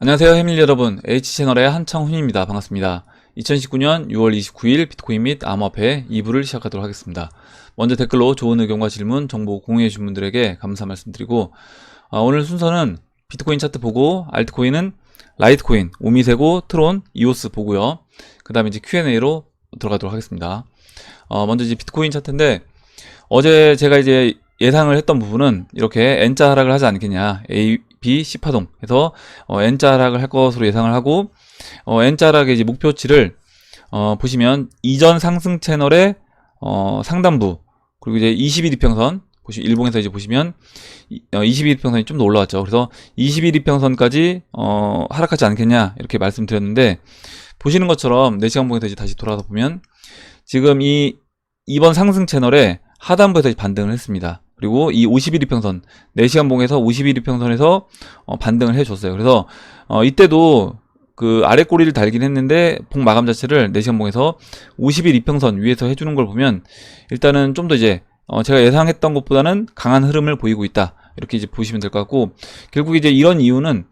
안녕하세요 해밀 여러분, H채널의 한창훈입니다. 반갑습니다. 2019년 6월 29일 비트코인 및 암호화폐 2부를 시작하도록 하겠습니다. 먼저 댓글로 좋은 의견과 질문, 정보 공유해 주신 분들에게 감사 말씀드리고, 오늘 순서는 비트코인 차트 보고, 알트코인은 라이트코인, 오미세고, 트론, 이오스 보고요. 그 다음에 이제 Q&A로 들어가도록 하겠습니다. 먼저 이제 비트코인 차트인데, 어제 제가 이제 예상을 했던 부분은 이렇게 N자 하락을 하지 않겠냐, A, B, C 파동 해서 N자 하락을 할 것으로 예상을 하고, N자 하락의 이제 목표치를 보시면 이전 상승 채널의 상단부, 그리고 이제 21이평선 일봉에서 이제 보시면 21이평선이 좀 더 올라왔죠. 그래서 21이평선까지 하락하지 않겠냐 이렇게 말씀드렸는데, 보시는 것처럼 4시간 봉에서 이제 다시 돌아가서 보면 지금 이번 상승 채널의 하단부에서 반등을 했습니다. 그리고 이 51이평선, 4시간 봉에서 51이평선에서 반등을 해줬어요. 그래서 이때도 그 아래 꼬리를 달긴 했는데 봉 마감 자체를 4시간 봉에서 51이평선 위에서 해주는 걸 보면 일단은 좀 더 이제 제가 예상했던 것보다는 강한 흐름을 보이고 있다, 이렇게 이제 보시면 될 것 같고, 결국 이제 이런 이유는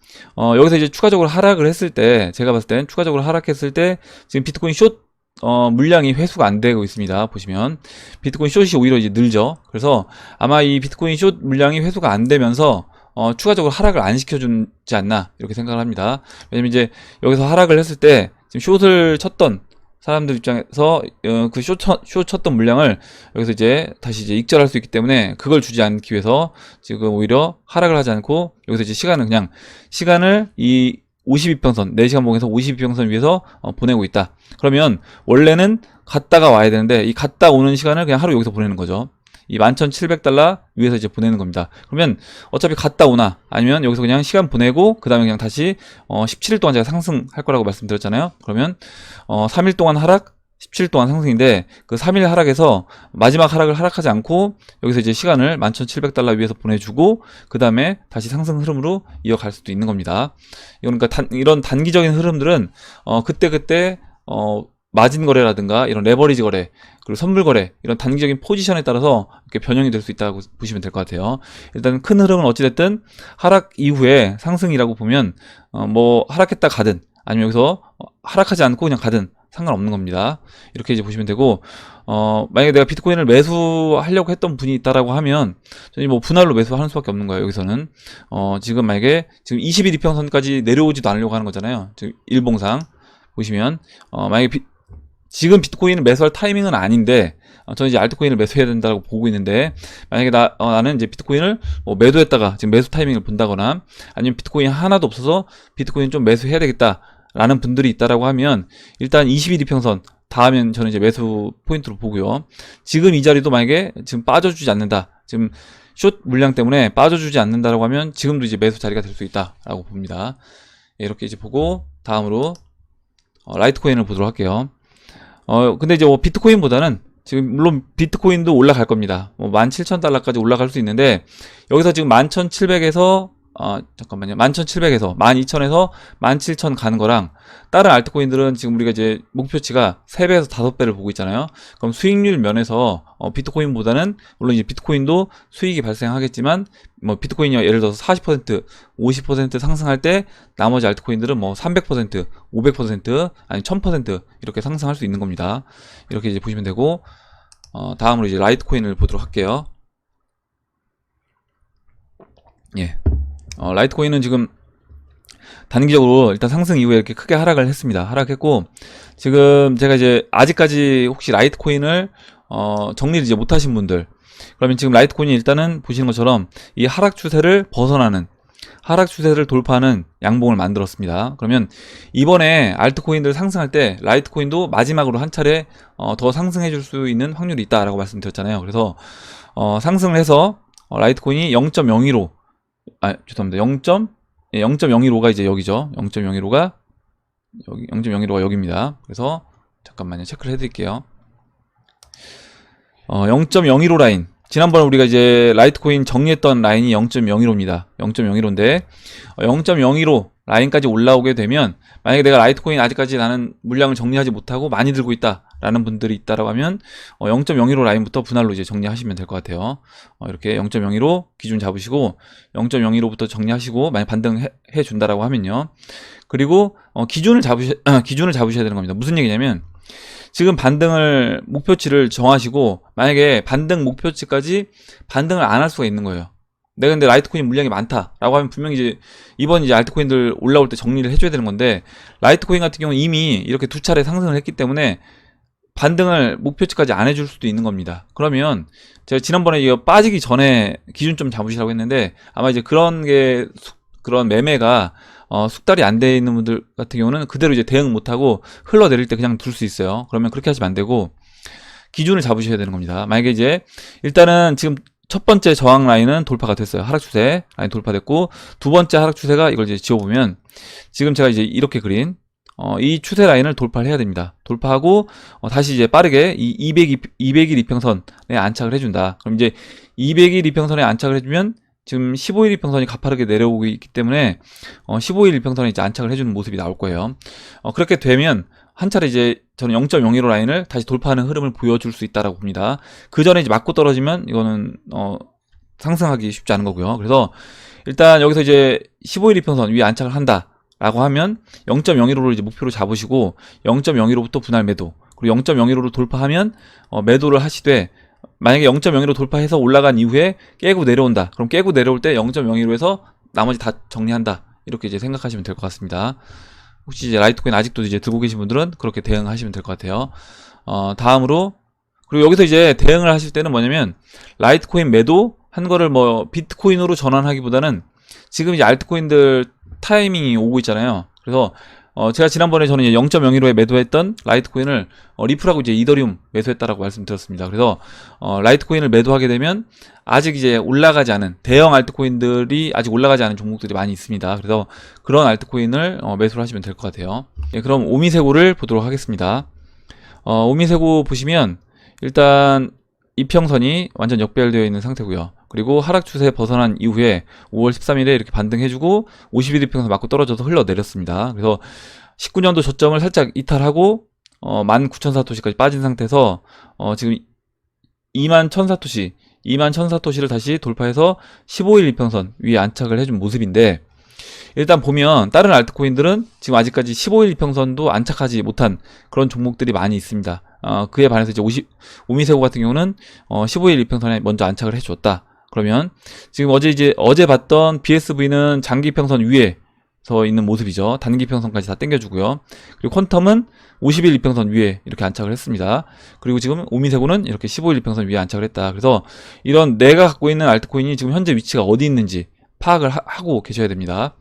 여기서 이제 추가적으로 하락을 했을 때, 제가 봤을 땐 추가적으로 하락했을 때 지금 비트코인 숏 물량이 회수가 안 되고 있습니다. 보시면 비트코인 숏이 오히려 이제 늘죠. 그래서 아마 이 비트코인 숏 물량이 회수가 안 되면서 추가적으로 하락을 안 시켜주지 않나 이렇게 생각을 합니다. 왜냐면 이제 여기서 하락을 했을 때 지금 숏을 쳤던 사람들 입장에서 그 숏 쳤던 물량을 여기서 이제 다시 이제 익절할 수 있기 때문에, 그걸 주지 않기 위해서 지금 오히려 하락을 하지 않고 여기서 이제 시간을 이 52평선, 4시간 봉에서 52평선 위에서 보내고 있다. 그러면 원래는 갔다가 와야 되는데 이 갔다 오는 시간을 그냥 하루 여기서 보내는 거죠. 이 11,700달러 위에서 이제 보내는 겁니다. 그러면 어차피 갔다 오나 아니면 여기서 그냥 시간 보내고 그 다음에 그냥 다시 17일 동안 제가 상승할 거라고 말씀드렸잖아요. 그러면 3일 동안 하락, 17일 동안 상승인데, 그 3일 하락에서 마지막 하락을 하락하지 않고 여기서 이제 시간을 11,700달러 위에서 보내주고 그 다음에 다시 상승 흐름으로 이어갈 수도 있는 겁니다. 그러니까 이런 단기적인 흐름들은 그때그때 마진 거래라든가 이런 레버리지 거래, 그리고 선물 거래, 이런 단기적인 포지션에 따라서 이렇게 변형이 될 수 있다고 보시면 될 것 같아요. 일단 큰 흐름은 어찌됐든 하락 이후에 상승이라고 보면 뭐 하락했다 가든 아니면 여기서 하락하지 않고 그냥 가든 상관없는 겁니다. 이렇게 이제 보시면 되고, 만약에 내가 비트코인을 매수하려고 했던 분이 있다라고 하면 저는 뭐 분할로 매수하는 수밖에 없는 거예요. 여기서는 지금 만약에 지금 21이평선까지 내려오지도 않으려고 하는 거잖아요. 지금 일봉상 보시면 만약에 지금 비트코인을 매수할 타이밍은 아닌데, 저는 이제 알트코인을 매수해야 된다고 보고 있는데, 만약에 나는 이제 비트코인을 뭐 매도했다가 지금 매수 타이밍을 본다거나 아니면 비트코인 하나도 없어서 비트코인 좀 매수해야 되겠다 라는 분들이 있다라고 하면, 일단 21이평선 닿으면 저는 이제 매수 포인트로 보고요. 지금 이 자리도 만약에 지금 빠져주지 않는다, 지금 숏 물량 때문에 빠져주지 않는다라고 하면 지금도 이제 매수 자리가 될 수 있다라고 봅니다. 이렇게 이제 보고 다음으로 라이트코인을 보도록 할게요. 근데 이제 뭐 비트코인보다는 지금 물론 비트코인도 올라갈 겁니다. 뭐 17,000달러까지 올라갈 수 있는데, 여기서 지금 11,700에서 잠깐만요. 11,700에서 12,000에서 17,000 가는 거랑, 다른 알트코인들은 지금 우리가 이제 목표치가 3배에서 5배를 보고 있잖아요. 그럼 수익률 면에서 비트코인보다는, 물론 이제 비트코인도 수익이 발생하겠지만 뭐 비트코인이 예를 들어서 40%, 50% 상승할 때 나머지 알트코인들은 뭐 300%, 500%, 아니 1000% 이렇게 상승할 수 있는 겁니다. 이렇게 이제 보시면 되고, 다음으로 이제 라이트코인을 보도록 할게요. 예. 라이트코인은 지금 단기적으로 일단 상승 이후에 이렇게 크게 하락을 했습니다. 하락했고, 지금 제가 이제 아직까지 혹시 라이트코인을 정리를 이제 못하신 분들, 그러면 지금 라이트코인이 일단은 보시는 것처럼 이 하락 추세를 벗어나는, 하락 추세를 돌파하는 양봉을 만들었습니다. 그러면 이번에 알트코인들 상승할 때 라이트코인도 마지막으로 한 차례 더 상승해 줄 수 있는 확률이 있다라고 말씀드렸잖아요. 그래서 상승을 해서 라이트코인이 0.015, 죄송합니다. 0.015가 이제 여기죠. 0.015가 여기, 0.015가 여기입니다. 그래서 잠깐만요. 체크를 해드릴게요. 0.015 라인. 지난번에 우리가 이제 라이트코인 정리했던 라인이 0.015입니다. 0.015인데 0.015 라인까지 올라오게 되면, 만약에 내가 라이트코인 아직까지 나는 물량을 정리하지 못하고 많이 들고 있다 라는 분들이 있다라고 하면 0.015 라인부터 분할로 이제 정리하시면 될 것 같아요. 이렇게 0.015 기준 잡으시고 0.015부터 정리하시고 만약 반등해 준다라고 하면요. 그리고 기준을 잡으셔야 되는 겁니다. 무슨 얘기냐면 지금 반등을 목표치를 정하시고 만약에 반등 목표치까지 반등을 안 할 수가 있는 거예요. 내가 근데 라이트코인 물량이 많다라고 하면 분명히 이제 이번 이제 알트코인들 올라올 때 정리를 해줘야 되는 건데 라이트코인 같은 경우는 이미 이렇게 두 차례 상승을 했기 때문에 반등을 목표치까지 안 해줄 수도 있는 겁니다. 그러면 제가 지난번에 이거 빠지기 전에 기준 좀 잡으시라고 했는데 아마 이제 그런 매매가 숙달이 안 돼 있는 분들 같은 경우는 그대로 이제 대응 못하고 흘러내릴 때 그냥 둘 수 있어요. 그러면 그렇게 하시면 안 되고 기준을 잡으셔야 되는 겁니다. 만약에 이제 일단은 지금 첫 번째 저항 라인은 돌파가 됐어요. 하락 추세 라인 돌파됐고 두 번째 하락 추세가 이걸 이제 지워보면 지금 제가 이제 이렇게 그린 이 추세 라인을 돌파를 해야 됩니다. 돌파하고 다시 이제 빠르게 이 200일 이평선에 안착을 해준다. 그럼 이제 200일 이평선에 안착을 해주면 지금 15일 이평선이 가파르게 내려오고 있기 때문에 15일 이평선에 이제 안착을 해주는 모습이 나올 거예요. 그렇게 되면 한 차례 이제 저는 0.015 라인을 다시 돌파하는 흐름을 보여줄 수 있다라고 봅니다. 그 전에 이제 맞고 떨어지면 이거는 상승하기 쉽지 않은 거고요. 그래서 일단 여기서 이제 15일 이평선 위에 안착을 한다라고 하면 0.015를 이제 목표로 잡으시고 0.015부터 분할 매도 그리고 0.015로 돌파하면 매도를 하시되 만약에 0.01로 돌파해서 올라간 이후에 깨고 내려온다. 그럼 깨고 내려올 때 0.01로에서 나머지 다 정리한다. 이렇게 이제 생각하시면 될 것 같습니다. 혹시 이제 라이트코인 아직도 이제 들고 계신 분들은 그렇게 대응하시면 될 것 같아요. 다음으로 그리고 여기서 이제 대응을 하실 때는 뭐냐면 라이트코인 매도 한 거를 뭐 비트코인으로 전환하기보다는 지금 이제 알트코인들 타이밍이 오고 있잖아요. 그래서 제가 지난번에 저는 0.01호에 매도했던 라이트코인을 리플하고 이제 이더리움 매수했다라고 말씀드렸습니다. 그래서 라이트코인을 매도하게 되면 아직 이제 올라가지 않은 대형 알트코인들이 아직 올라가지 않은 종목들이 많이 있습니다. 그래서 그런 알트코인을 매수를 하시면 될 것 같아요. 예, 그럼 오미세고를 보도록 하겠습니다. 오미세고 보시면 일단 이평선이 완전 역배열되어 있는 상태고요. 그리고 하락 추세 벗어난 이후에 5월 13일에 이렇게 반등해주고 51 이평선 맞고 떨어져서 흘러내렸습니다. 그래서 19년도 저점을 살짝 이탈하고 19,000사토시까지 빠진 상태에서 지금 21,000사토시를 다시 돌파해서 15일 이평선 위에 안착을 해준 모습인데 일단 보면 다른 알트코인들은 지금 아직까지 15일 이평선도 안착하지 못한 그런 종목들이 많이 있습니다. 그에 반해서 이제 오미세고 같은 경우는 15일 이평선에 먼저 안착을 해주었다. 그러면 지금 어제 봤던 BSV는 장기 평선 위에서 있는 모습이죠. 단기 평선까지 다 당겨주고요. 그리고 퀀텀은 50일 이평선 위에 이렇게 안착을 했습니다. 그리고 지금 오미세고는 이렇게 15일 이평선 위에 안착을 했다. 그래서 이런 내가 갖고 있는 알트코인이 지금 현재 위치가 어디 있는지 파악을 하고 계셔야 됩니다.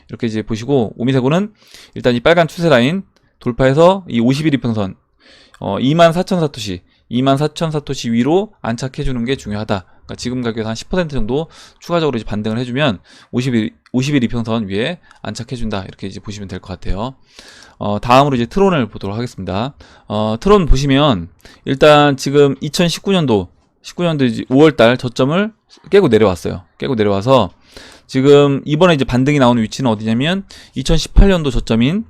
이렇게 이제 보시고 오미세고는 일단 이 빨간 추세 라인 돌파해서 이 50일 이평선 24,000사토시 위로 안착해주는 게 중요하다. 그러니까 지금 가격에서 한 10% 정도 추가적으로 이제 반등을 해주면 50일 이평선 위에 안착해준다. 이렇게 이제 보시면 될 것 같아요. 다음으로 이제 트론을 보도록 하겠습니다. 트론 보시면 일단 지금 2019년도 이제 5월달 저점을 깨고 내려왔어요. 깨고 내려와서 지금 이번에 이제 반등이 나오는 위치는 어디냐면 2018년도 저점인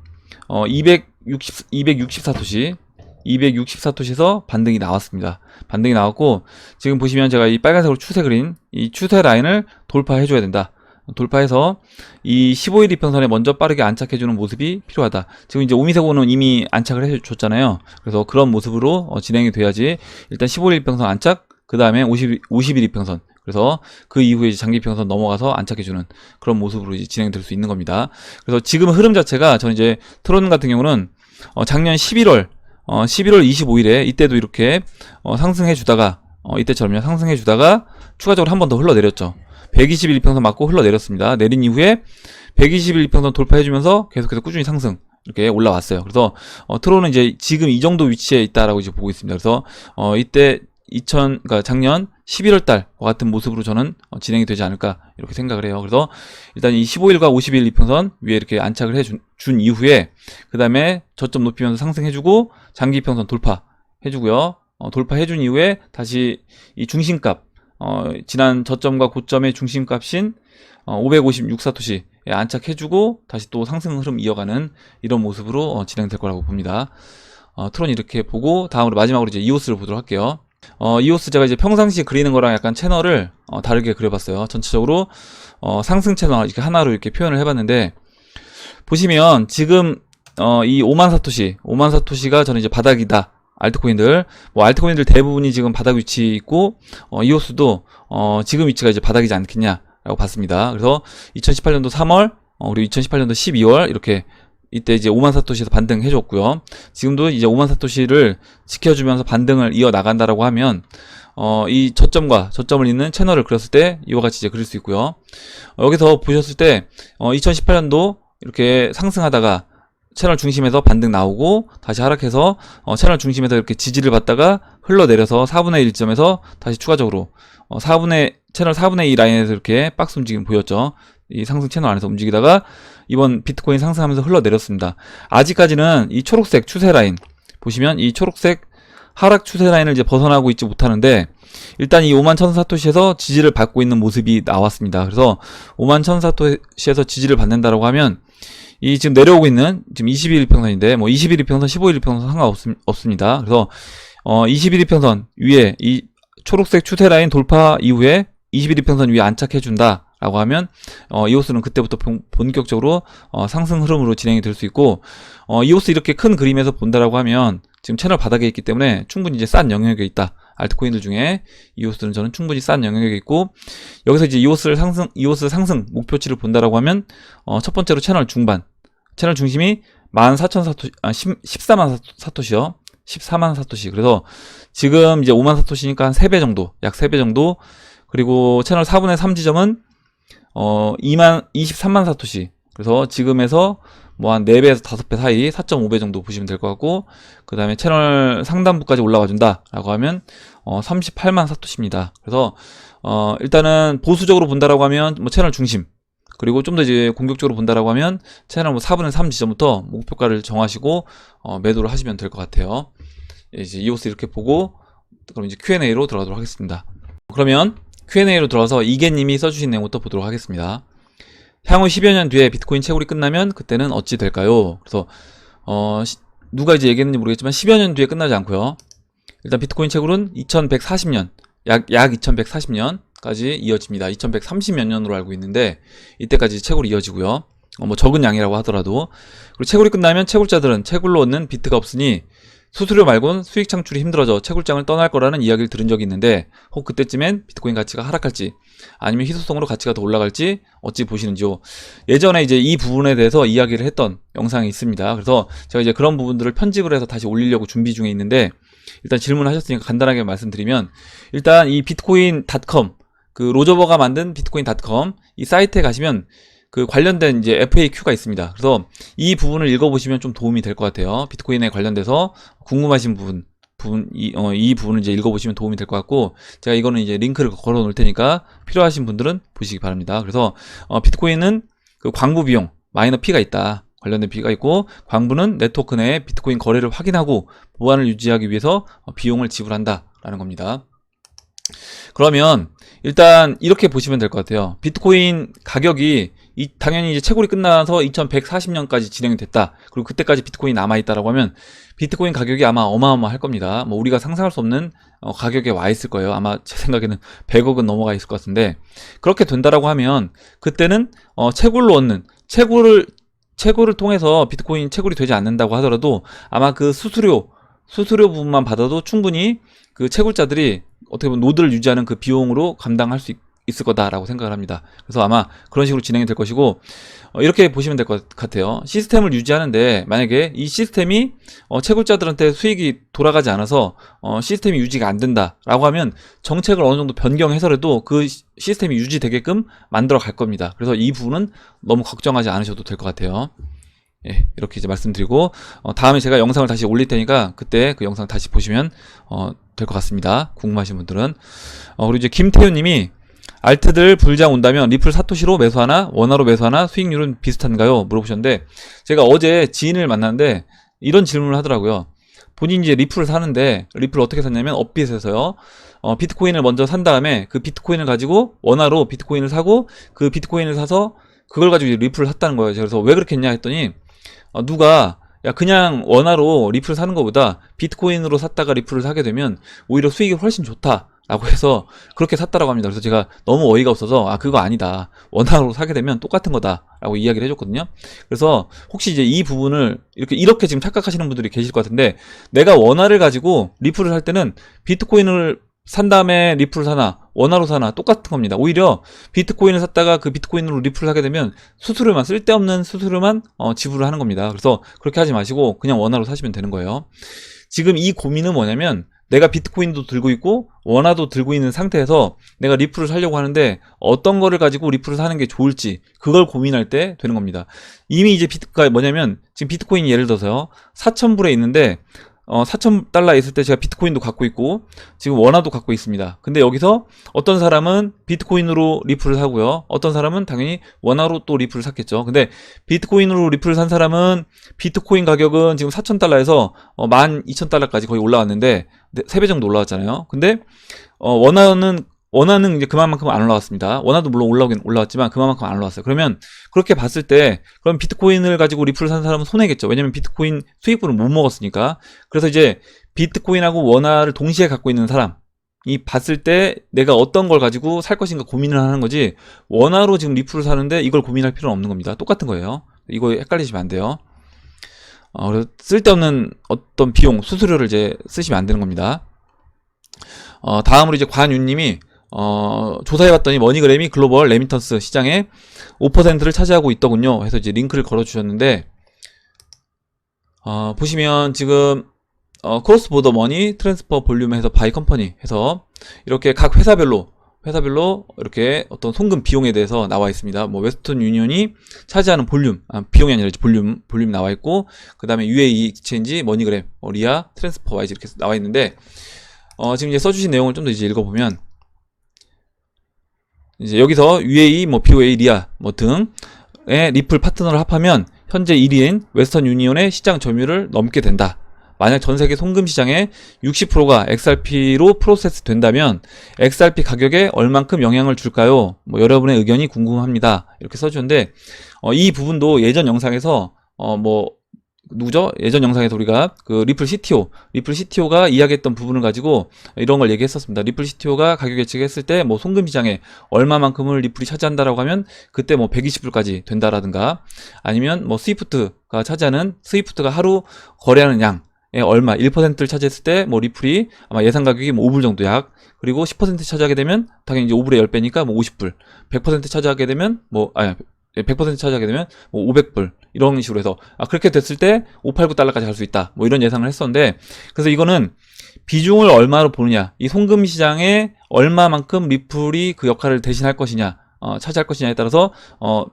260사토시에서 반등이 나왔습니다. 반등이 나왔고 지금 보시면 제가 이 빨간색으로 추세 그린 이 추세 라인을 돌파해 줘야 된다. 돌파해서 이 15일 이평선에 먼저 빠르게 안착해주는 모습이 필요하다. 지금 이제 오미세고는 이미 안착을 해줬잖아요. 그래서 그런 모습으로 진행이 돼야지 일단 15일 이평선 안착 그 다음에 50일 이평선 그래서 그 이후에 이제 장기 평선 넘어가서 안착해주는 그런 모습으로 이제 진행될 수 있는 겁니다. 그래서 지금 흐름 자체가 저는 이제 트론 같은 경우는 작년 11월 25일에 이때도 이렇게 상승해주다가 이때처럼요 상승해주다가 추가적으로 한 번 더 흘러내렸죠. 121 이평선 맞고 흘러내렸습니다. 내린 이후에 121 이평선 돌파해주면서 계속해서 꾸준히 상승 이렇게 올라왔어요. 그래서 트론은 이제 지금 이 정도 위치에 있다라고 이제 보고 있습니다. 그래서 이때 그러니까 작년 11월 달과 같은 모습으로 저는 진행이 되지 않을까 이렇게 생각을 해요. 그래서 일단 이 15일과 50일 이평선 위에 이렇게 안착을 해준 이후에 그 다음에 저점 높이면서 상승해주고 장기 평선 돌파해주고요. 돌파해준 이후에 다시 이 중심값 지난 저점과 고점의 중심값인 556사토시에 안착해주고 다시 또 상승 흐름 이어가는 이런 모습으로 진행될 거라고 봅니다. 트론 이렇게 보고 다음으로 마지막으로 이제 이오스를 보도록 할게요. 이오스 제가 이제 평상시에 그리는 거랑 약간 채널을 다르게 그려봤어요. 전체적으로 상승 채널 이렇게 하나로 이렇게 표현을 해봤는데, 보시면 지금 이 5만 사토시가 저는 이제 바닥이다. 알트코인들 알트코인들 대부분이 지금 바닥 위치 있고, 이오스도 지금 위치가 이제 바닥이지 않겠냐라고 봤습니다. 그래서 2018년도 3월 그리고 2018년도 12월 이렇게 이때 이제 5만 사토시에서 반등해 줬고요. 지금도 이제 5만 사토시를 지켜주면서 반등을 이어 나간다라고 하면 이 저점과 저점을 잇는 채널을 그렸을 때 이와 같이 이제 그릴 수 있고요. 여기서 보셨을 때 2018년도 이렇게 상승하다가 채널 중심에서 반등 나오고 다시 하락해서 채널 중심에서 이렇게 지지를 받다가 흘러내려서 4분의 1 점에서 다시 추가적으로 채널 4분의 2 라인에서 이렇게 박스 움직임 보였죠. 이 상승 채널 안에서 움직이다가 이번 비트코인 상승하면서 흘러내렸습니다. 아직까지는 이 초록색 추세 라인 보시면 이 초록색 하락 추세 라인을 이제 벗어나고 있지 못하는데, 일단 이 5만 1000사토시에서 지지를 받고 있는 모습이 나왔습니다. 그래서 5만 1000사토시에서 지지를 받는다라고 하면 이 지금 내려오고 있는 지금 21일평선인데 21일평선, 15일평선 상관없습니다. 그래서 21일평선 위에 이 초록색 추세 라인 돌파 이후에 21일평선 위에 안착해준다 라고 하면 이오스는 그때부터 본격적으로 상승 흐름으로 진행이 될 수 있고, 이오스 이렇게 큰 그림에서 본다라고 하면 지금 채널 바닥에 있기 때문에 충분히 이제 싼 영역에 있다. 알트코인들 중에 이오스는 저는 충분히 싼 영역에 있고, 여기서 이제 이오스 상승 목표치를 본다라고 하면 첫 번째로 채널 중심이 14,000사토시 14만 사토시요. 14만 사토시. 그래서 지금 이제 5만 사토시니까 한 3배 정도, 약 3배 정도. 그리고 채널 4분의 3 지점은 23만 사토시. 그래서 지금에서 뭐 한 4배에서 5배 사이 4.5배 정도 보시면 될 것 같고, 그 다음에 채널 상단부까지 올라와 준다 라고 하면 38만 사토시입니다. 그래서 일단은 보수적으로 본다라고 하면 뭐 채널 중심, 그리고 좀 더 이제 공격적으로 본다라고 하면 채널 뭐 4분의 3 지점부터 목표가를 정하시고 매도를 하시면 될 것 같아요. 이제 이오스 이렇게 보고 그럼 이제 Q&A로 들어가도록 하겠습니다. 그러면 Q&A로 들어가서 이계님이 써주신 내용부터 보도록 하겠습니다. 향후 10여 년 뒤에 비트코인 채굴이 끝나면 그때는 어찌 될까요? 그래서 누가 이제 얘기했는지 모르겠지만 10여 년 뒤에 끝나지 않고요. 일단 비트코인 채굴은 2140년, 약 2140년까지 이어집니다. 2130몇 년으로 알고 있는데 이때까지 채굴이 이어지고요. 뭐 적은 양이라고 하더라도. 그리고 채굴이 끝나면 채굴자들은 채굴로 얻는 비트가 없으니 수수료 말곤 수익 창출이 힘들어져 채굴장을 떠날 거라는 이야기를 들은 적이 있는데, 혹 그때쯤엔 비트코인 가치가 하락할지 아니면 희소성으로 가치가 더 올라갈지 어찌 보시는지요? 예전에 이제 이 부분에 대해서 이야기를 했던 영상이 있습니다. 그래서 제가 이제 그런 부분들을 편집을 해서 다시 올리려고 준비 중에 있는데, 일단 질문하셨으니까 간단하게 말씀드리면, 일단 이 비트코인.com, 그 로저버가 만든 비트코인.com 이 사이트에 가시면 그 관련된 이제 FAQ가 있습니다. 그래서 이 부분을 읽어보시면 좀 도움이 될 것 같아요. 비트코인에 관련돼서 궁금하신 이 부분을 이제 읽어보시면 도움이 될 것 같고, 제가 이거는 이제 링크를 걸어 놓을 테니까 필요하신 분들은 보시기 바랍니다. 그래서 비트코인은 그 광부 비용 마이너 피가 있다. 관련된 비가 있고, 광부는 네트워크 내에 비트코인 거래를 확인하고 보안을 유지하기 위해서 비용을 지불한다 라는 겁니다. 그러면 일단 이렇게 보시면 될 것 같아요. 비트코인 가격이 당연히 이제 채굴이 끝나서 2140년까지 진행이 됐다. 그리고 그때까지 비트코인이 남아있다라고 하면 비트코인 가격이 아마 어마어마할 겁니다. 뭐 우리가 상상할 수 없는 가격에 와 있을 거예요. 아마 제 생각에는 100억은 넘어가 있을 것 같은데, 그렇게 된다라고 하면 그때는 채굴로 얻는 채굴을 통해서 비트코인 채굴이 되지 않는다고 하더라도 아마 그 수수료 부분만 받아도 충분히 그 채굴자들이 어떻게 보면 노드를 유지하는 그 비용으로 감당할 수 있을 거다라고 생각을 합니다. 그래서 아마 그런 식으로 진행이 될 것이고, 이렇게 보시면 될 것 같아요. 시스템을 유지하는데 만약에 이 시스템이 채굴자들한테 수익이 돌아가지 않아서 시스템이 유지가 안 된다라고 하면 정책을 어느 정도 변경해서라도 그 시스템이 유지되게끔 만들어 갈 겁니다. 그래서 이 부분은 너무 걱정하지 않으셔도 될 것 같아요. 예, 이렇게 이제 말씀드리고, 다음에 제가 영상을 다시 올릴 테니까 그때 그 영상 다시 보시면 될 것 같습니다. 궁금하신 분들은. 그리고 이제 김태훈 님이 알트들 불장 온다면 리플 사토시로 매수하나 원화로 매수하나 수익률은 비슷한가요? 물어보셨는데, 제가 어제 지인을 만났는데 이런 질문을 하더라고요. 본인이 이제 리플을 사는데 리플을 어떻게 샀냐면 업빗에서요. 비트코인을 먼저 산 다음에 그 비트코인을 가지고 원화로 비트코인을 사고 그 비트코인을 사서 그걸 가지고 리플을 샀다는 거예요. 그래서 왜 그렇게 했냐 했더니 누가 야, 그냥 원화로 리플을 사는 것보다 비트코인으로 샀다가 리플을 사게 되면 오히려 수익이 훨씬 좋다 라고 해서 그렇게 샀다라고 합니다. 그래서 제가 너무 어이가 없어서 아, 그거 아니다, 원화로 사게 되면 똑같은 거다 라고 이야기를 해줬거든요. 그래서 혹시 이제 이 부분을 이렇게 지금 착각하시는 분들이 계실 것 같은데, 내가 원화를 가지고 리플을 할 때는 비트코인을 산 다음에 리플을 사나 원화로 사나 똑같은 겁니다. 오히려 비트코인을 샀다가 그 비트코인으로 리플을 하게 되면 수수료만, 쓸데없는 수수료만 지불을 하는 겁니다. 그래서 그렇게 하지 마시고 그냥 원화로 사시면 되는 거예요. 지금 이 고민은 뭐냐면, 내가 비트코인도 들고 있고 원화도 들고 있는 상태에서 내가 리플을 사려고 하는데 어떤 거를 가지고 리플을 사는 게 좋을지, 그걸 고민할 때 되는 겁니다. 이미 이제 그러니까 뭐냐면, 지금 비트코인이 예를 들어서요 4,000불에 있는데 4,000달러 있을 때 제가 비트코인도 갖고 있고 지금 원화도 갖고 있습니다. 근데 여기서 어떤 사람은 비트코인으로 리플을 사고요, 어떤 사람은 당연히 원화로 또 리플을 샀겠죠. 근데 비트코인으로 리플을 산 사람은 비트코인 가격은 지금 4,000달러에서 12,000달러까지 거의 올라왔는데 3배 정도 올라왔잖아요. 근데 원화는 이제 그만큼 안 올라왔습니다. 원화도 물론 올라오긴 올라왔지만 그만큼 안 올라왔어요. 그러면 그렇게 봤을 때 그럼 비트코인을 가지고 리플을 산 사람은 손해겠죠. 왜냐면 비트코인 수익분을 못 먹었으니까. 그래서 이제 비트코인하고 원화를 동시에 갖고 있는 사람이 봤을 때 내가 어떤 걸 가지고 살 것인가 고민을 하는 거지, 원화로 지금 리플을 사는데 이걸 고민할 필요는 없는 겁니다. 똑같은 거예요. 이거 헷갈리시면 안 돼요. 그래서 쓸데없는 어떤 비용, 수수료를 이제 쓰시면 안 되는 겁니다. 다음으로 이제 관윤님이 조사해봤더니 머니그램이 글로벌 레미턴스 시장의 5%를 차지하고 있더군요. 해서 이제 링크를 걸어주셨는데, 보시면 지금 크로스 보더 머니 트랜스퍼 볼륨 해서 바이 컴퍼니 해서 이렇게 각 회사별로 이렇게 어떤 송금 비용에 대해서 나와 있습니다. 뭐 웨스턴 유니온이 차지하는 볼륨, 비용이 아니라 볼륨 나와 있고, 그 다음에 UAE 익스체인지, 머니그램, 리아, 트랜스퍼 와이즈 이렇게 나와 있는데, 지금 이제 써주신 내용을 좀 더 이제 읽어보면, 이제 여기서 UAE, BOA, 리아 등의 리플 파트너를 합하면 현재 1위인 웨스턴 유니온의 시장 점유율을 넘게 된다. 만약 전세계 송금 시장의 60%가 XRP로 프로세스 된다면 XRP 가격에 얼만큼 영향을 줄까요? 여러분의 의견이 궁금합니다. 이렇게 써주는데, 이 부분도 예전 영상에서 누구죠? 예전 영상에서 우리가 그 리플 CTO가 이야기했던 부분을 가지고 이런 걸 얘기했었습니다. 리플 CTO가 가격 예측했을 때 송금 시장에 얼마만큼을 리플이 차지한다라고 하면 그때 120불까지 된다라든가, 아니면 스위프트가 차지하는, 스위프트가 하루 거래하는 양에 얼마 1%를 차지했을 때 리플이 아마 예상 가격이 5불 정도 약, 그리고 10% 차지하게 되면 당연히 이제 5불의 10배니까 50불, 100% 차지하게 되면 100% 차지하게 되면 500불, 이런 식으로 해서 그렇게 됐을 때 589달러까지 갈 수 있다, 이런 예상을 했었는데, 그래서 이거는 비중을 얼마로 보느냐, 이 송금 시장에 얼마만큼 리플이 그 역할을 대신할 것이냐, 차지할 것이냐에 따라서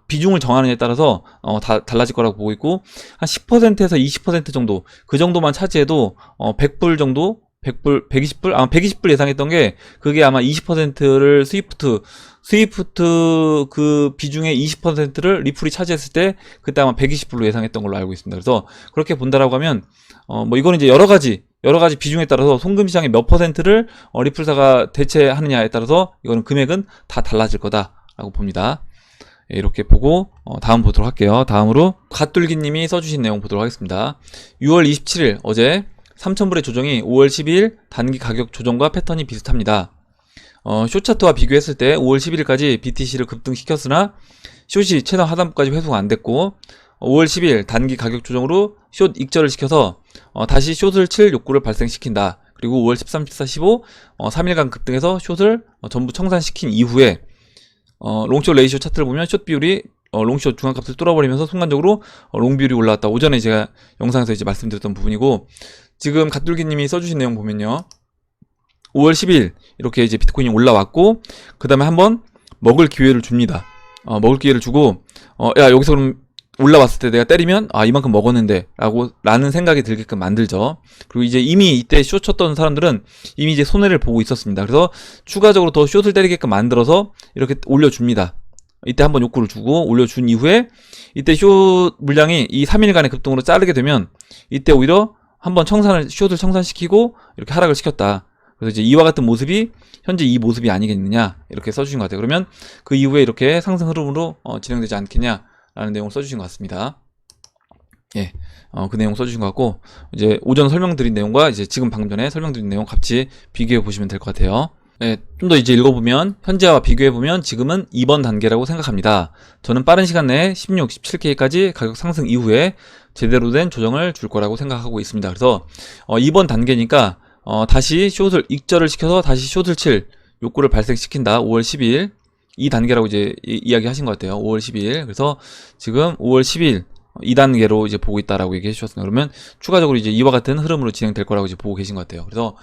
비중을 정하느냐에 따라서 다 달라질 거라고 보고 있고, 한 10%에서 20% 정도, 그 정도만 차지해도 100불 정도, 120불? 아마 120불 예상했던 게, 그게 아마 20%를 스위프트 그 비중의 20%를 리플이 차지했을 때, 그때 아마 120불로 예상했던 걸로 알고 있습니다. 그래서 그렇게 본다라고 하면, 이거는 이제 여러 가지 비중에 따라서 송금 시장의 몇 퍼센트를 리플사가 대체하느냐에 따라서 이거는 금액은 다 달라질 거다라고 봅니다. 이렇게 보고 다음 보도록 할게요. 다음으로 갓돌기님이 써주신 내용 보도록 하겠습니다. 6월 27일 어제 3,000불의 조정이 5월 12일 단기 가격 조정과 패턴이 비슷합니다. 숏차트와 비교했을 때 5월 11일까지 BTC를 급등시켰으나 숏이 최단 하단부까지 회수가 안됐고, 5월 12일 단기 가격 조정으로 숏 익절을 시켜서 다시 숏을 칠 욕구를 발생시킨다. 그리고 5월 13, 14, 15 3일간 급등해서 숏을 전부 청산시킨 이후에 롱숏 레이시오 차트를 보면 숏 비율이 롱숏 중간값을 뚫어버리면서 순간적으로 롱 비율이 올라왔다. 오전에 제가 영상에서 이제 말씀드렸던 부분이고, 지금 갓돌기님이 써주신 내용 보면요, 5월 10일 이렇게 이제 비트코인이 올라왔고, 그 다음에 한번 먹을 기회를 줍니다. 먹을 기회를 주고, 야, 여기서 그럼 올라왔을 때 내가 때리면 이만큼 먹었는데 라는 생각이 들게끔 만들죠. 그리고 이제 이미 이때 숏 쳤던 사람들은 이미 이제 손해를 보고 있었습니다. 그래서 추가적으로 더 숏을 때리게끔 만들어서 이렇게 올려줍니다. 이때 한번 욕구를 주고 올려준 이후에, 이때 숏 물량이 이 3일간의 급등으로 자르게 되면 이때 오히려 한번 숏을 청산시키고 이렇게 하락을 시켰다. 그래서 이제 이와 같은 모습이 현재 이 모습이 아니겠느냐, 이렇게 써주신 것 같아요. 그러면 그 이후에 이렇게 상승 흐름으로 진행되지 않겠냐라는 내용을 써주신 것 같습니다. 예, 그 내용 써주신 것 같고, 이제 오전 설명드린 내용과 이제 지금 방금 전에 설명드린 내용 같이 비교해 보시면 될 것 같아요. 예, 좀 더 이제 읽어보면, 현재와 비교해보면 지금은 2번 단계라고 생각합니다. 저는 빠른 시간 내에 16, 17K까지 가격 상승 이후에 제대로 된 조정을 줄 거라고 생각하고 있습니다. 그래서 2번 단계니까 다시 숏을 익절을 시켜서 다시 숏을 칠 욕구를 발생시킨다. 5월 12일 이 단계라고 이제 이야기 하신 것 같아요. 5월 12일. 그래서 지금 5월 12일 2단계로 이제 보고 있다라고 얘기해 주셨습니다. 그러면 추가적으로 이제 이와 같은 흐름으로 진행될 거라고 이제 보고 계신 것 같아요. 그래서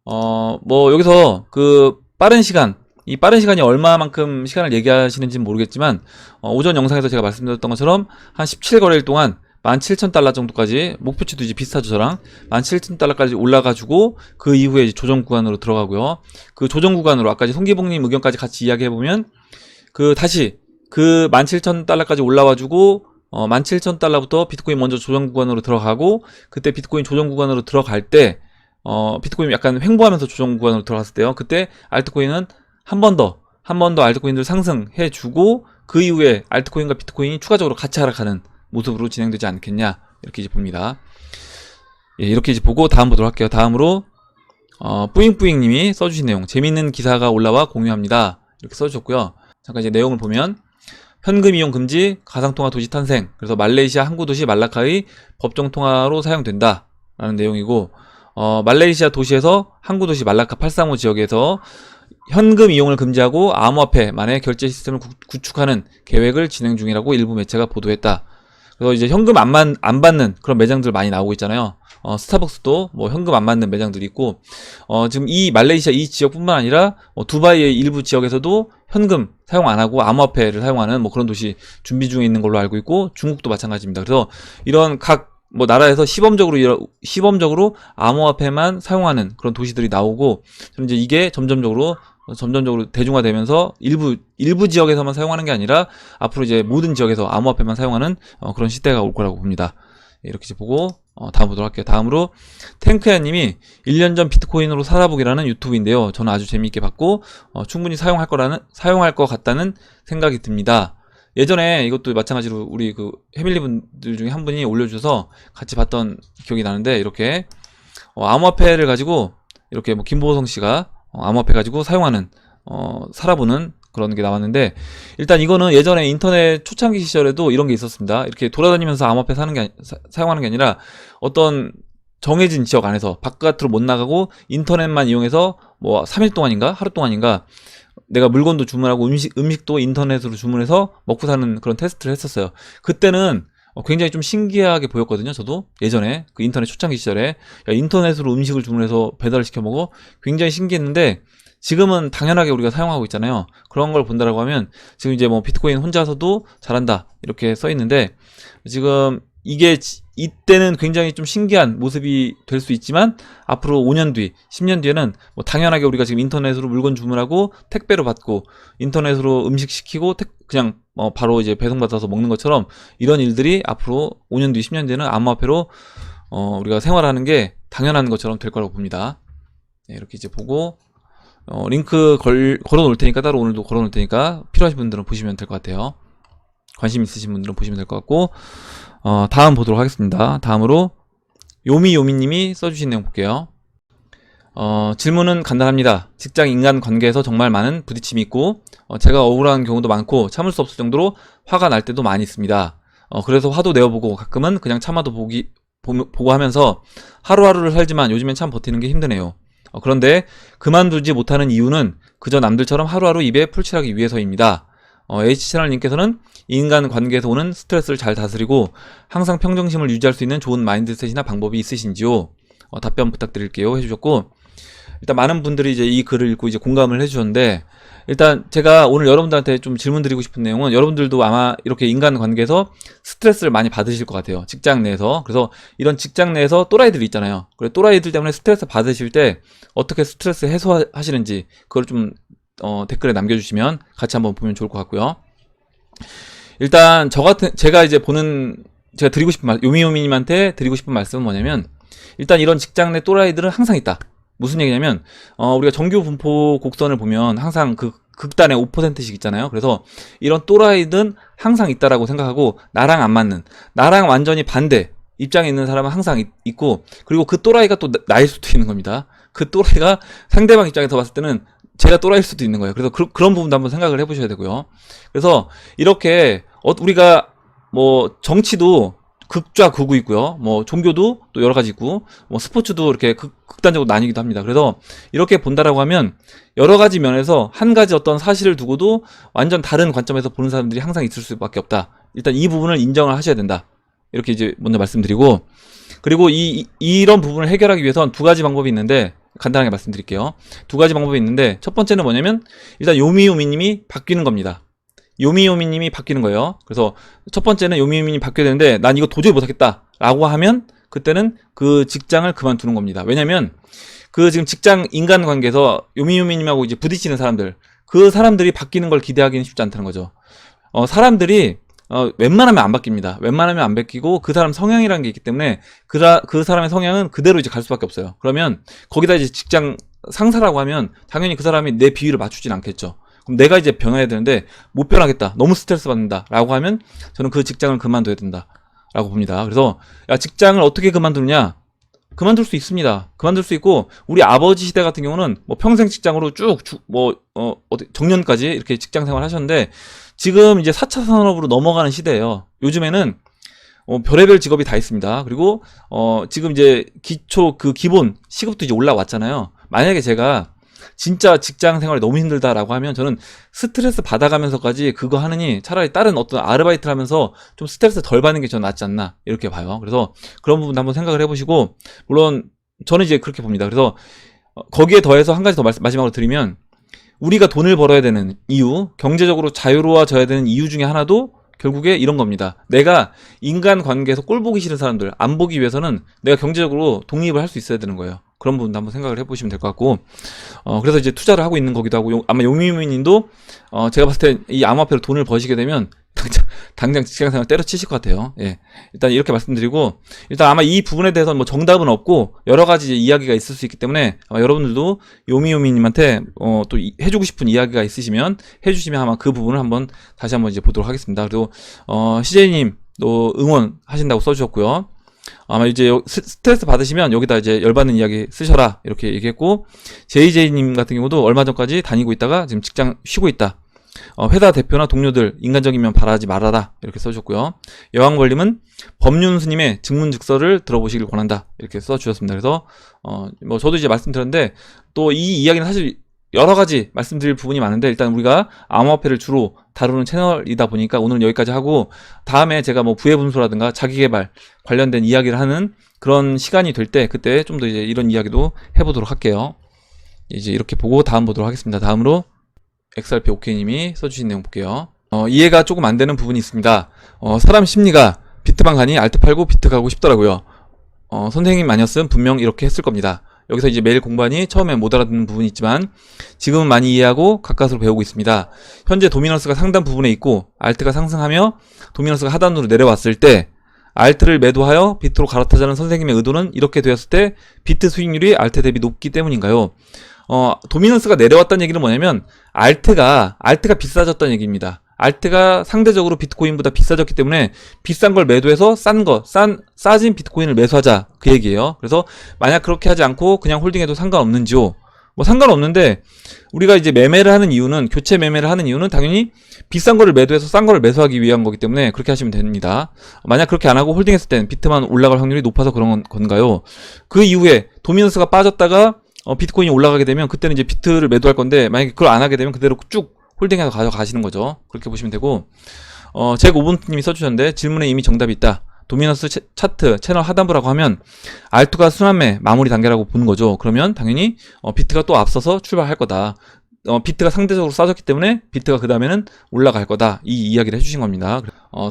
뭐 여기서 그 빠른 시간, 이 빠른 시간이 얼마만큼 시간을 얘기하시는지는 모르겠지만 오전 영상에서 제가 말씀드렸던 것처럼 한 17거래일 동안 17,000달러 정도까지, 목표치도 이제 비슷하죠, 저랑. 17,000달러까지 올라가지고, 그 이후에 이제 조정 구간으로 들어가고요. 그 조정 구간으로, 아까 이제 송기봉님 의견까지 같이 이야기해보면, 다시, 17,000달러까지 올라와주고, 17,000달러부터 비트코인 먼저 조정 구간으로 들어가고, 그때 비트코인 조정 구간으로 들어갈 때, 비트코인 약간 횡보하면서 조정 구간으로 들어갔을 때요. 그때 알트코인은 한 번 더 알트코인들 상승해주고, 그 이후에 알트코인과 비트코인이 추가적으로 같이 하락하는 모습으로 진행되지 않겠냐, 이렇게 이제 봅니다. 예, 이렇게 이제 보고 다음 보도록 할게요. 다음으로 뿌잉뿌잉님이 써주신 내용, 재밌는 기사가 올라와 공유합니다, 이렇게 써주셨고요. 잠깐 이제 내용을 보면, 현금 이용 금지, 가상통화 도시 탄생, 그래서 말레이시아 항구 도시 말라카의 법정 통화로 사용된다 라는 내용이고, 말레이시아 도시에서 항구 도시 말라카 835 지역에서 현금 이용을 금지하고 암호화폐만의 결제 시스템을 구축하는 계획을 진행 중이라고 일부 매체가 보도했다. 그래서 이제 현금 안 받는 그런 매장들 많이 나오고 있잖아요. 스타벅스도 뭐 현금 안 받는 매장들이 있고, 지금 이 말레이시아 이 지역뿐만 아니라 두바이의 일부 지역에서도 현금 사용 안 하고 암호화폐를 사용하는 뭐 그런 도시 준비 중에 있는 걸로 알고 있고, 중국도 마찬가지입니다. 그래서 이런 각 뭐 나라에서 시범적으로 암호화폐만 사용하는 그런 도시들이 나오고, 이제 이게 점점적으로 대중화되면서 일부 지역에서만 사용하는 게 아니라 앞으로 이제 모든 지역에서 암호화폐만 사용하는 그런 시대가 올 거라고 봅니다. 이렇게 이제 보고 다음 보도록 할게요. 다음으로 탱크야님이 1년 전 비트코인으로 살아보기라는 유튜브인데요. 저는 아주 재미있게 봤고 충분히 사용할 것 같다는 생각이 듭니다. 예전에 이것도 마찬가지로 우리 그 패밀리 분들 중에 한 분이 올려주셔서 같이 봤던 기억이 나는데, 이렇게 암호화폐를 가지고 이렇게 뭐 김보성 씨가 암호화폐 가지고 사용하는 살아보는 그런 게 나왔는데, 일단 이거는 예전에 인터넷 초창기 시절에도 이런 게 있었습니다. 이렇게 돌아다니면서 암호화폐 사용하는 게 아니라 어떤 정해진 지역 안에서 바깥으로 못 나가고 인터넷만 이용해서 뭐 3일 동안인가 하루 동안인가 내가 물건도 주문하고 음식도 인터넷으로 주문해서 먹고 사는 그런 테스트를 했었어요. 그때는 굉장히 좀 신기하게 보였거든요. 저도 예전에 그 인터넷 초창기 시절에 인터넷으로 음식을 주문해서 배달을 시켜 먹어, 굉장히 신기했는데, 지금은 당연하게 우리가 사용하고 있잖아요. 그런 걸 본다라고 하면 지금 이제 뭐 비트코인 혼자서도 잘한다 이렇게 써 있는데, 지금 이게 이때는 굉장히 좀 신기한 모습이 될 수 있지만, 앞으로 5년 뒤, 10년 뒤에는 뭐 당연하게 우리가 지금 인터넷으로 물건 주문하고 택배로 받고 인터넷으로 음식 시키고 그냥 바로 이제 배송받아서 먹는 것처럼, 이런 일들이 앞으로 5년 뒤, 10년 뒤에는 암호화폐로 우리가 생활하는 게 당연한 것처럼 될 거라고 봅니다. 네, 이렇게 이제 보고 링크 걸어 놓을 테니까, 따로 오늘도 걸어 놓을 테니까 필요하신 분들은 보시면 될 것 같아요. 관심 있으신 분들은 보시면 될 것 같고, 다음 보도록 하겠습니다. 다음으로 요미님이 써주신 내용 볼게요. 질문은 간단합니다. 직장 인간 관계에서 정말 많은 부딪힘이 있고, 제가 억울한 경우도 많고 참을 수 없을 정도로 화가 날 때도 많이 있습니다. 그래서 화도 내어보고 가끔은 그냥 참아도 보고 하면서 하루하루를 살지만 요즘엔 참 버티는 게 힘드네요. 그런데 그만두지 못하는 이유는 그저 남들처럼 하루하루 입에 풀칠하기 위해서입니다. H채널님께서는 인간 관계에서 오는 스트레스를 잘 다스리고 항상 평정심을 유지할 수 있는 좋은 마인드셋이나 방법이 있으신지요? 답변 부탁드릴게요, 해주셨고, 일단 많은 분들이 이제 이 글을 읽고 이제 공감을 해주셨는데, 일단 제가 오늘 여러분들한테 좀 질문 드리고 싶은 내용은, 여러분들도 아마 이렇게 인간 관계에서 스트레스를 많이 받으실 것 같아요. 직장 내에서. 그래서 이런 직장 내에서 또라이들이 있잖아요. 그래, 또라이들 때문에 스트레스 받으실 때 어떻게 스트레스 해소하시는지, 그걸 좀 댓글에 남겨주시면 같이 한번 보면 좋을 것 같고요. 일단 제가 드리고 싶은 요미님한테 드리고 싶은 말씀은 뭐냐면, 일단 이런 직장 내 또라이들은 항상 있다. 무슨 얘기냐면, 우리가 정규 분포 곡선을 보면 항상 극단의 5%씩 있잖아요. 그래서 이런 또라이든 항상 있다라고 생각하고, 나랑 안 맞는, 나랑 완전히 반대 입장에 있는 사람은 항상 있고, 그리고 그 또라이가 또 나일 수도 있는 겁니다. 그 또라이가 상대방 입장에서 봤을 때는 제가 또라이일 수도 있는 거예요. 그래서 그런 부분도 한번 생각을 해보셔야 되고요. 그래서 이렇게 우리가 뭐 정치도 극좌 극우 있고요. 뭐 종교도 또 여러 가지 있고, 뭐 스포츠도 이렇게 극단적으로 나뉘기도 합니다. 그래서 이렇게 본다라고 하면 여러 가지 면에서 한 가지 어떤 사실을 두고도 완전 다른 관점에서 보는 사람들이 항상 있을 수밖에 없다. 일단 이 부분을 인정을 하셔야 된다. 이렇게 이제 먼저 말씀드리고, 그리고 이런 부분을 해결하기 위해선 두 가지 방법이 있는데 간단하게 말씀드릴게요. 두 가지 방법이 있는데, 첫 번째는 뭐냐면 일단 요미요미님이 바뀌는 겁니다. 요미요미님이 바뀌는 거예요. 그래서 첫 번째는 요미요미님이 바뀌어야 되는데, 난 이거 도저히 못하겠다 라고 하면 그때는 그 직장을 그만두는 겁니다. 왜냐면 그 지금 직장 인간관계에서 요미요미님하고 이제 부딪히는 사람들, 그 사람들이 바뀌는 걸 기대하기는 쉽지 않다는 거죠. 사람들이 웬만하면 안 바뀝니다. 웬만하면 안 바뀌고, 그 사람 성향이라는 게 있기 때문에 그 사람의 성향은 그대로 이제 갈 수밖에 없어요. 그러면 거기다 이제 직장 상사라고 하면 당연히 그 사람이 내 비위를 맞추진 않겠죠. 그럼 내가 이제 변해야 되는데 못 변하겠다, 너무 스트레스 받는다 라고 하면 저는 그 직장을 그만둬야 된다 라고 봅니다. 그래서 직장을 어떻게 그만두느냐, 그만둘 수 있습니다. 그만둘 수 있고, 우리 아버지 시대 같은 경우는 뭐 평생 직장으로 쭉 정년까지 이렇게 직장 생활 하셨는데, 지금 이제 4차 산업으로 넘어가는 시대예요. 요즘에는 별의별 직업이 다 있습니다. 그리고 지금 이제 기본 시급도 이제 올라왔잖아요. 만약에 제가 진짜 직장 생활이 너무 힘들다라고 하면 저는 스트레스 받아가면서까지 그거 하느니 차라리 다른 어떤 아르바이트를 하면서 좀 스트레스 덜 받는 게 저는 낫지 않나 이렇게 봐요. 그래서 그런 부분도 한번 생각을 해보시고, 물론 저는 이제 그렇게 봅니다. 그래서 거기에 더해서 한 가지 더 마지막으로 드리면, 우리가 돈을 벌어야 되는 이유, 경제적으로 자유로워져야 되는 이유 중에 하나도 결국에 이런 겁니다. 내가 인간관계에서 꼴 보기 싫은 사람들 안 보기 위해서는 내가 경제적으로 독립을 할 수 있어야 되는 거예요. 그런 부분도 한번 생각을 해보시면 될 것 같고, 그래서 이제 투자를 하고 있는 거기도 하고, 아마 용미미님도 제가 봤을 때 이 암호화폐로 돈을 버시게 되면 당장 직장생활 때려치실 것 같아요. 예. 일단 이렇게 말씀드리고, 일단 아마 이 부분에 대해서는 뭐 정답은 없고 여러 가지 이야기가 있을 수 있기 때문에, 아마 여러분들도 요미요미님한테 또 해주고 싶은 이야기가 있으시면 해주시면 아마 그 부분을 한번 다시 한번 이제 보도록 하겠습니다. 그리고 CJ님도 응원하신다고 써주셨고요. 아마 이제 스트레스 받으시면 여기다 이제 열받는 이야기 쓰셔라 이렇게 얘기했고, JJ님 같은 경우도 얼마 전까지 다니고 있다가 지금 직장 쉬고 있다. 회사 대표나 동료들 인간적이면 바라지 말아라 이렇게 써주셨고요. 여왕벌님은 법륜스님의 증문즉서를 들어보시길 권한다 이렇게 써주셨습니다. 그래서 뭐 저도 이제 말씀드렸는데, 또 이 이야기는 사실 여러 가지 말씀드릴 부분이 많은데, 일단 우리가 암호화폐를 주로 다루는 채널이다 보니까 오늘은 여기까지 하고, 다음에 제가 뭐 부해분소라든가 자기개발 관련된 이야기를 하는 그런 시간이 될 때 그때 좀 더 이제 이런 이야기도 해보도록 할게요. 이제 이렇게 보고 다음 보도록 하겠습니다. 다음으로 XRP OK님이 써주신 내용 볼게요. 이해가 조금 안 되는 부분이 있습니다. 사람 심리가 비트만 가니 알트 팔고 비트 가고 싶더라고요. 선생님 아니었으면 분명 이렇게 했을 겁니다. 여기서 이제 매일 공부하니 처음에 못 알아듣는 부분이 있지만 지금은 많이 이해하고 가까스로 배우고 있습니다. 현재 도미넌스가 상단 부분에 있고 알트가 상승하며 도미넌스가 하단으로 내려왔을 때 알트를 매도하여 비트로 갈아타자는 선생님의 의도는 이렇게 되었을 때 비트 수익률이 알트 대비 높기 때문인가요? 도미넌스가 내려왔다는 얘기는 뭐냐면 알트가 비싸졌다는 얘기입니다. 알트가 상대적으로 비트코인보다 비싸졌기 때문에 비싼 걸 매도해서 싸진 비트코인을 매수하자 그 얘기예요. 그래서 만약 그렇게 하지 않고 그냥 홀딩해도 상관없는지요? 뭐 상관없는데, 우리가 이제 매매를 하는 이유는, 교체 매매를 하는 이유는 당연히 비싼 거를 매도해서 싼 거를 매수하기 위한 거기 때문에 그렇게 하시면 됩니다. 만약 그렇게 안 하고 홀딩했을 땐 비트만 올라갈 확률이 높아서 그런 건가요? 그 이후에 도미넌스가 빠졌다가 비트코인이 올라가게 되면 그때는 이제 비트를 매도할 건데, 만약에 그걸 안 하게 되면 그대로 쭉 홀딩해서 가져가시는 거죠. 그렇게 보시면 되고, 잭5분님이 써주셨는데 질문에 이미 정답이 있다. 도미넌스 차트 채널 하단부라고 하면 R2가 순환매 마무리 단계라고 보는 거죠. 그러면 당연히 비트가 또 앞서서 출발할 거다. 비트가 상대적으로 싸졌기 때문에 비트가 그 다음에는 올라갈 거다. 이 이야기를 해주신 겁니다.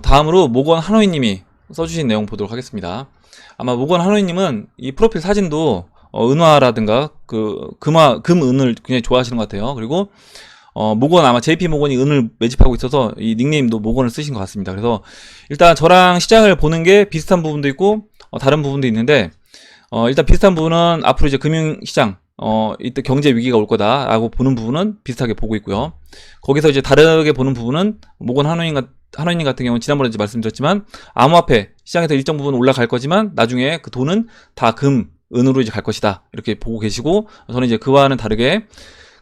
다음으로 모건 하노이님이 써주신 내용 보도록 하겠습니다. 아마 모건 하노이님은 이 프로필 사진도 은화라든가 금은을 굉장히 좋아하시는 것 같아요. 그리고 모건, 아마 JP 모건이 은을 매집하고 있어서 이 닉네임도 모건을 쓰신 것 같습니다. 그래서 일단 저랑 시장을 보는 게 비슷한 부분도 있고 다른 부분도 있는데, 일단 비슷한 부분은 앞으로 이제 금융시장 이때 경제 위기가 올 거다라고 보는 부분은 비슷하게 보고 있고요. 거기서 이제 다르게 보는 부분은 모건 하노이님 같은 경우는 지난번에 이제 말씀드렸지만 암호화폐 시장에서 일정 부분 올라갈 거지만 나중에 그 돈은 다 은으로 이제 갈 것이다 이렇게 보고 계시고, 저는 이제 그와는 다르게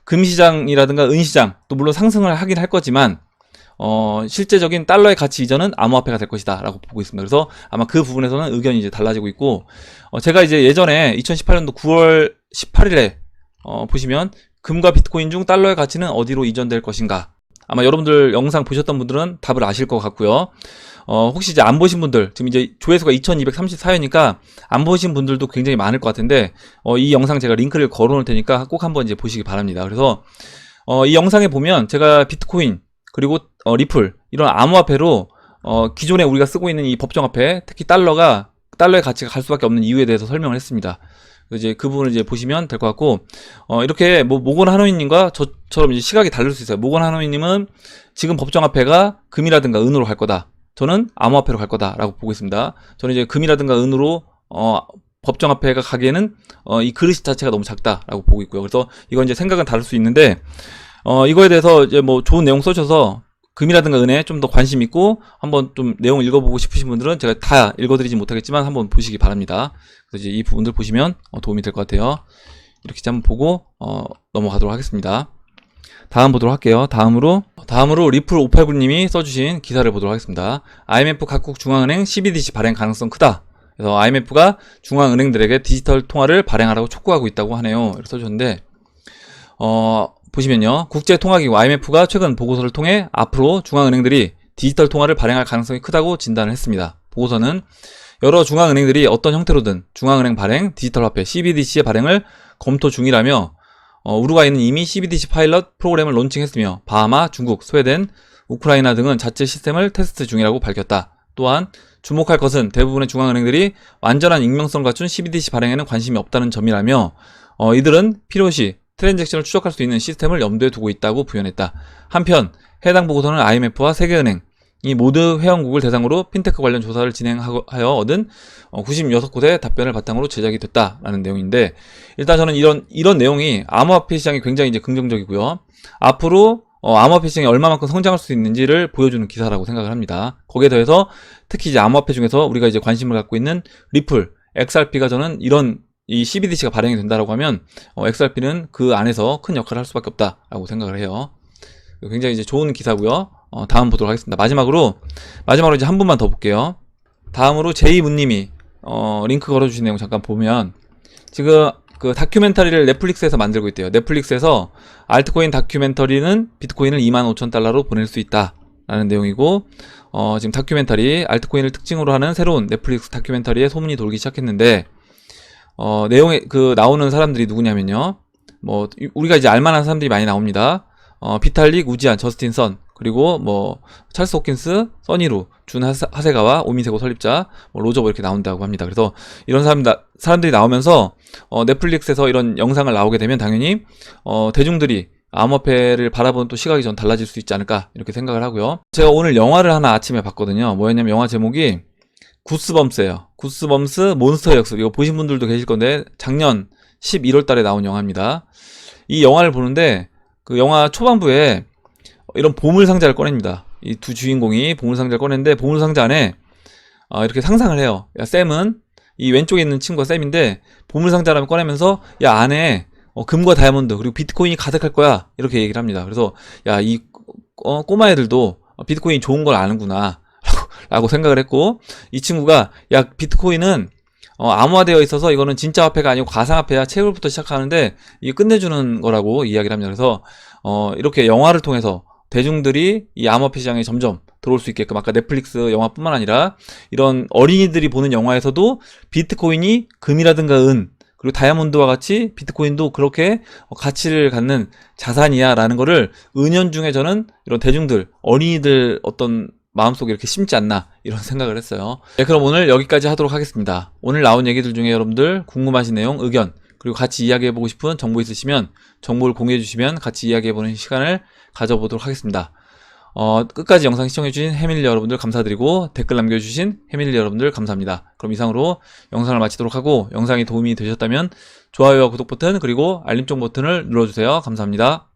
금시장이라든가 은시장 또 물론 상승을 하긴 할 거지만 실제적인 달러의 가치 이전은 암호화폐가 될 것이다 라고 보고 있습니다. 그래서 아마 그 부분에서는 의견이 이제 달라지고 있고, 제가 이제 예전에 2018년도 9월 18일에 보시면 금과 비트코인 중 달러의 가치는 어디로 이전될 것인가, 아마 여러분들 영상 보셨던 분들은 답을 아실 것 같고요. 혹시 이제 안 보신 분들, 지금 이제 조회수가 2234회니까 안 보신 분들도 굉장히 많을 것 같은데, 이 영상 제가 링크를 걸어 놓을 테니까 꼭 한번 이제 보시기 바랍니다. 그래서 이 영상에 보면 제가 비트코인 그리고 리플 이런 암호화폐로 기존에 우리가 쓰고 있는 이 법정화폐, 특히 달러의 가치가 갈 수밖에 없는 이유에 대해서 설명을 했습니다. 이제 그 부분을 이제 보시면 될 것 같고, 이렇게 모건 하노이님과 저처럼 이제 시각이 다를 수 있어요. 모건 하노이님은 지금 법정화폐가 금이라든가 은으로 갈 거다. 저는 암호화폐로 갈 거다라고 보고 있습니다. 저는 이제 금이라든가 은으로 법정화폐가 가기에는 이 그릇 자체가 너무 작다라고 보고 있고요. 그래서 이건 이제 생각은 다를 수 있는데, 이거에 대해서 이제 뭐 좋은 내용 써셔서 금이라든가 은에 좀 더 관심 있고 한번 좀 내용을 읽어보고 싶으신 분들은 제가 다 읽어드리지 못하겠지만 한번 보시기 바랍니다. 그래서 이제 이 부분들 보시면 도움이 될 것 같아요. 이렇게 한번 보고 넘어가도록 하겠습니다. 다음 보도록 할게요. 다음으로 리플 589님이 써주신 기사를 보도록 하겠습니다. IMF 각국 중앙은행 CBDC 발행 가능성 크다. 그래서 IMF가 중앙은행들에게 디지털 통화를 발행하라고 촉구하고 있다고 하네요. 이렇게 써주셨는데, 보시면요, 국제통화기구 IMF가 최근 보고서를 통해 앞으로 중앙은행들이 디지털 통화를 발행할 가능성이 크다고 진단을 했습니다. 보고서는 여러 중앙은행들이 어떤 형태로든 중앙은행 발행 디지털 화폐 CBDC의 발행을 검토 중이라며, 우루과이는 이미 CBDC 파일럿 프로그램을 론칭했으며 바하마, 중국, 스웨덴, 우크라이나 등은 자체 시스템을 테스트 중이라고 밝혔다. 또한 주목할 것은 대부분의 중앙은행들이 완전한 익명성 갖춘 CBDC 발행에는 관심이 없다는 점이라며, 이들은 필요시 트랜잭션을 추적할 수 있는 시스템을 염두에 두고 있다고 부연했다. 한편 해당 보고서는 IMF와 세계은행 이 모두 회원국을 대상으로 핀테크 관련 조사를 진행하여 얻은 96곳의 답변을 바탕으로 제작이 됐다라는 내용인데, 일단 저는 이런 내용이 암호화폐 시장이 굉장히 이제 긍정적이고요. 앞으로 암호화폐 시장이 얼마만큼 성장할 수 있는지를 보여주는 기사라고 생각을 합니다. 거기에 더해서 특히 이제 암호화폐 중에서 우리가 이제 관심을 갖고 있는 리플, XRP가 저는 이 CBDC가 발행이 된다라고 하면 XRP는 그 안에서 큰 역할을 할 수밖에 없다라고 생각을 해요. 굉장히 이제 좋은 기사고요. 다음 보도록 하겠습니다. 마지막으로 이제 한 분만 더 볼게요. 다음으로 제이문님이 링크 걸어주신 내용 잠깐 보면, 지금 그 다큐멘터리를 넷플릭스에서 만들고 있대요. 넷플릭스에서 알트코인 다큐멘터리는 비트코인을 25,000달러로 보낼 수 있다 라는 내용이고, 지금 다큐멘터리 알트코인을 특징으로 하는 새로운 넷플릭스 다큐멘터리에 소문이 돌기 시작했는데, 내용에 나오는 사람들이 누구냐면요, 뭐 우리가 이제 알만한 사람들이 많이 나옵니다. 비탈릭, 우지안, 저스틴 선, 그리고 뭐 찰스 호킨스, 써니루, 준 하세가와, 오미세고 설립자, 로저버 이렇게 나온다고 합니다. 그래서 이런 사람들이 나오면서 넷플릭스에서 이런 영상을 나오게 되면 당연히 대중들이 암호화폐를 바라보는 또 시각이 좀 달라질 수 있지 않을까 이렇게 생각을 하고요. 제가 오늘 영화를 하나 아침에 봤거든요. 뭐였냐면 영화 제목이 구스범스예요. 구스범스 몬스터 역습. 이거 보신 분들도 계실 건데 작년 11월 달에 나온 영화입니다. 이 영화를 보는데 그 영화 초반부에 이런 보물상자를 꺼냅니다. 이 두 주인공이 보물상자를 꺼냈는데, 보물상자 안에 이렇게 상상을 해요. 야, 샘은 이 왼쪽에 있는 친구가 샘인데 보물상자라면 꺼내면서 야, 안에 금과 다이아몬드 그리고 비트코인이 가득할 거야 이렇게 얘기를 합니다. 그래서 야, 이 꼬마애들도 비트코인이 좋은 걸 아는구나 라고 생각을 했고, 이 친구가 야, 비트코인은 암호화되어 있어서 이거는 진짜 화폐가 아니고 가상화폐야, 채굴부터 시작하는데 이게 끝내주는 거라고 이야기를 합니다. 그래서 이렇게 영화를 통해서 대중들이 이 암호화폐 시장에 점점 들어올 수 있게끔, 아까 넷플릭스 영화뿐만 아니라 이런 어린이들이 보는 영화에서도 비트코인이 금이라든가 은 그리고 다이아몬드와 같이 비트코인도 그렇게 가치를 갖는 자산이야 라는 거를 은연중에 저는 이런 대중들, 어린이들 어떤 마음속에 이렇게 심지 않나 이런 생각을 했어요. 네, 그럼 오늘 여기까지 하도록 하겠습니다. 오늘 나온 얘기들 중에 여러분들 궁금하신 내용, 의견, 그리고 같이 이야기해보고 싶은 정보 있으시면 정보를 공유해 주시면 같이 이야기해보는 시간을 가져보도록 하겠습니다. 끝까지 영상 시청해주신 해밀리 여러분들 감사드리고 댓글 남겨주신 해밀리 여러분들 감사합니다. 그럼 이상으로 영상을 마치도록 하고 영상이 도움이 되셨다면 좋아요와 구독 버튼 그리고 알림종 버튼을 눌러주세요. 감사합니다.